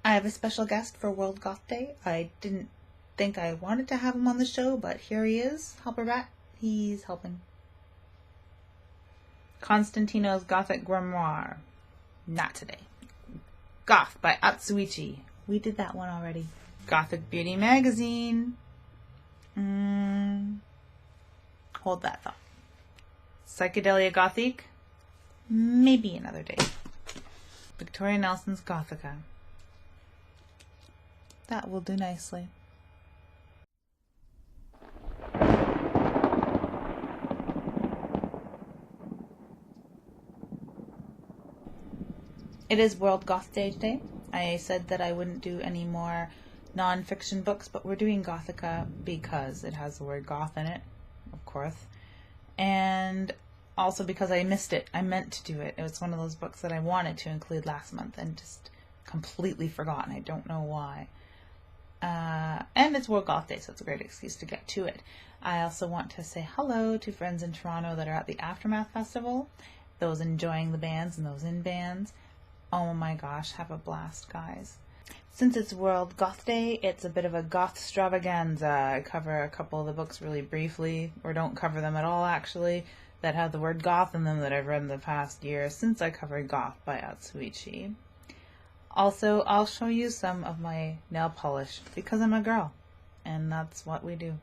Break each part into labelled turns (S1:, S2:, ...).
S1: I have a special guest for World Goth Day. I didn't think I wanted to have him on the show, but here he is. Helper Rat. He's helping. Constantino's Gothic Grimoire. Not today. Goth by Atsuichi. We did that one already. Gothic Beauty Magazine. Hold that thought. Psychedelia Gothique. Maybe another day. Victoria Nelson's Gothica. That will do nicely. It is World Goth Day today. I said that I wouldn't do any more non-fiction books, but we're doing Gothica because it has the word goth in it, of course. And also because I missed it. I meant to do it. It was one of those books that I wanted to include last month and just completely forgotten. I don't know why. And it's World Goth Day, so it's a great excuse to get to it. I also want to say hello to friends in Toronto that are at the Aftermath Festival, those enjoying the bands and those in bands. Oh my gosh, have a blast, guys. Since it's World Goth Day, it's a bit of a goth extravaganza. I cover a couple of the books really briefly, or don't cover them at all actually, that have the word goth in them that I've read in the past year since I covered Goth by Atsuichi. Also, I'll show you some of my nail polish because I'm a girl, and that's what we do.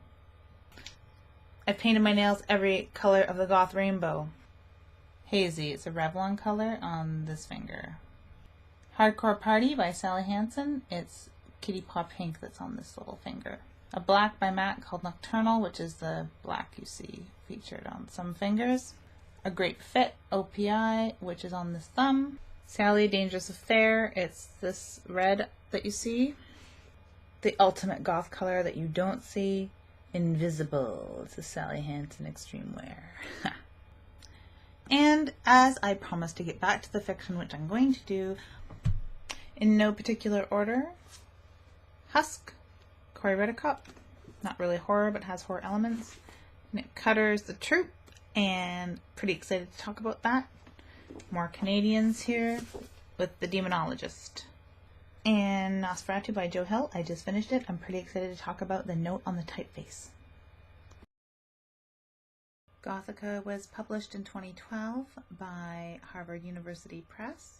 S1: I've painted my nails every color of the goth rainbow. Hazy, it's a Revlon color on this finger. Hardcore Party by Sally Hansen, it's Kitty Paw Pink that's on this little finger. A black by MAC called Nocturnal, which is the black you see featured on some fingers. A Great Fit, OPI, which is on this thumb. Sally Dangerous Affair, it's this red that you see. The ultimate goth color that you don't see, Invisible. It's a Sally Hansen Extreme Wear. And as I promised to get back to the fiction, which I'm going to do, in no particular order, Husk, Corey Redicott, not really horror, but has horror elements. Nick Cutter's The Troop, and pretty excited to talk about that. More Canadians here with The Demonologist. And Nosferatu by Joe Hill, I just finished it. I'm pretty excited to talk about The Note on the Typeface. Gothica was published in 2012 by Harvard University Press.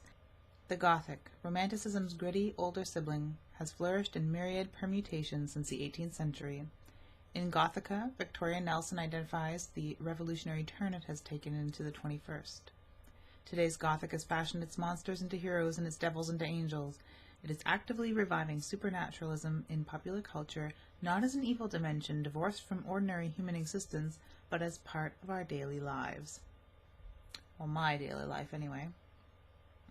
S1: The Gothic, Romanticism's gritty older sibling, has flourished in myriad permutations since the 18th century. In Gothica, Victoria Nelson identifies the revolutionary turn it has taken into the 21st. Today's Gothic has fashioned its monsters into heroes and its devils into angels. It is actively reviving supernaturalism in popular culture, not as an evil dimension divorced from ordinary human existence, but as part of our daily lives. Well, my daily life anyway.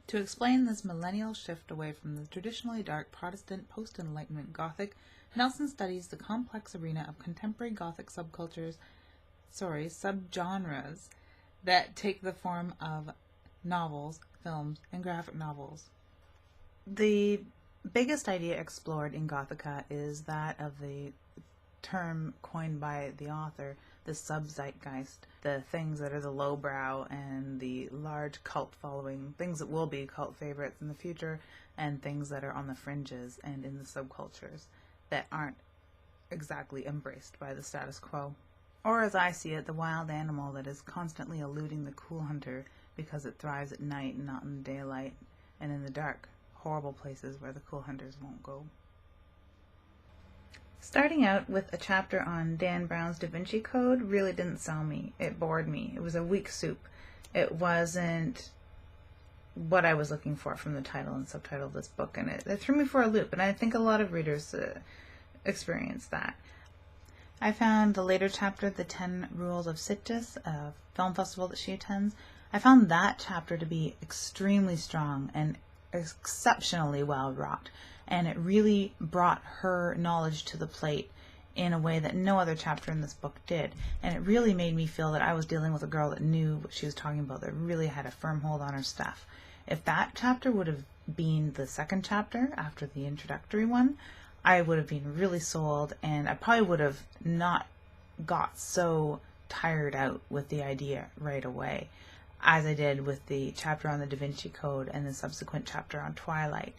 S1: To explain this millennial shift away from the traditionally dark Protestant post-Enlightenment Gothic, Nelson studies the complex arena of contemporary Gothic subgenres that take the form of novels, films, and graphic novels. The biggest idea explored in Gothica is that of the term coined by the author, the sub-zeitgeist, the things that are the lowbrow and the large cult following, things that will be cult favorites in the future, and things that are on the fringes and in the subcultures that aren't exactly embraced by the status quo. Or as I see it, the wild animal that is constantly eluding the cool hunter because it thrives at night and not in the daylight, and in the dark, horrible places where the cool hunters won't go. Starting out with a chapter on Dan Brown's Da Vinci Code really didn't sell me. It bored me. It was a weak soup. It wasn't what I was looking for from the title and subtitle of this book, and it threw me for a loop, and I think a lot of readers experienced that. I found the later chapter, The 10 Rules of Sitges, a film festival that she attends, I found that chapter to be extremely strong and exceptionally well wrought, and it really brought her knowledge to the plate in a way that no other chapter in this book did, and it really made me feel that I was dealing with a girl that knew what she was talking about, that really had a firm hold on her stuff. If that chapter would have been the second chapter after the introductory one, I would have been really sold, and I probably would have not got so tired out with the idea right away as I did with the chapter on the Da Vinci Code and the subsequent chapter on Twilight.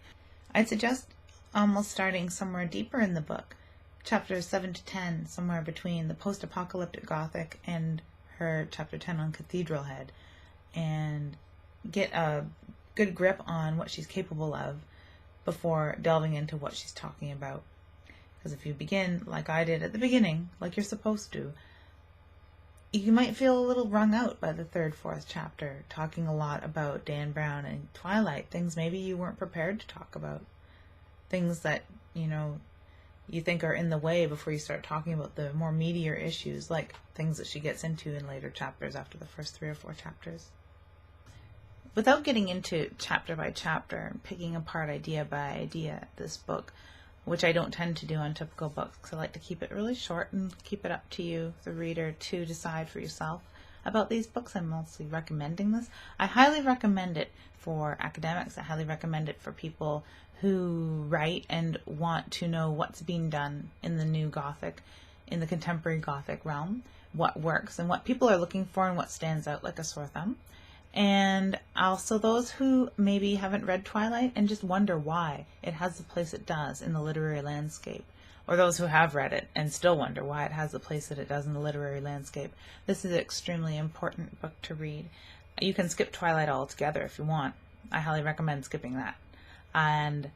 S1: I'd suggest almost starting somewhere deeper in the book, chapters 7 to 10, somewhere between the post-apocalyptic Gothic and her chapter 10 on Cathedral Head, and get a good grip on what she's capable of before delving into what she's talking about. Because if you begin like I did at the beginning, like you're supposed to, you might feel a little wrung out by the third, fourth chapter, talking a lot about Dan Brown and Twilight, things maybe you weren't prepared to talk about. Things that, you think are in the way before you start talking about the more meatier issues, like things that she gets into in later chapters after the first 3 or 4 chapters. Without getting into chapter by chapter and picking apart idea by idea this book, which I don't tend to do on typical books, because I like to keep it really short and keep it up to you, the reader, to decide for yourself about these books. I'm mostly recommending this. I highly recommend it for academics. I highly recommend it for people who write and want to know what's being done in the new Gothic, in the contemporary Gothic realm, what works and what people are looking for and what stands out like a sore thumb. And also those who maybe haven't read Twilight and just wonder why it has the place it does in the literary landscape, or those who have read it and still wonder why it has the place that it does in the literary landscape. This is an extremely important book to read. You can skip Twilight altogether if you want. I highly recommend skipping that. And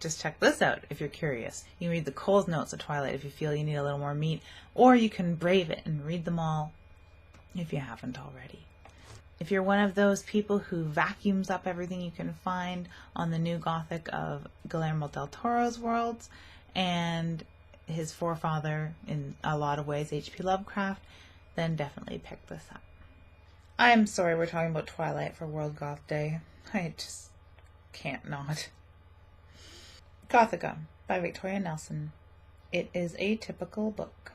S1: just check this out if you're curious. You can read the Coles Notes of Twilight if you feel you need a little more meat, or you can brave it and read them all if you haven't already. If you're one of those people who vacuums up everything you can find on the new Gothic of Guillermo del Toro's worlds and his forefather in a lot of ways, H.P. Lovecraft, then definitely pick this up. I am sorry we're talking about Twilight for World Goth Day. I just can't not. Gothica by Victoria Nelson. It is a typical book.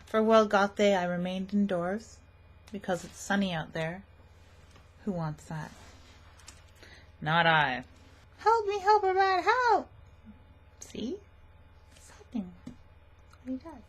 S1: For World Goth Day, I remained indoors because it's sunny out there. Who wants that? Not I. Help me, help her, man, help! See? It's helping. That's what he does.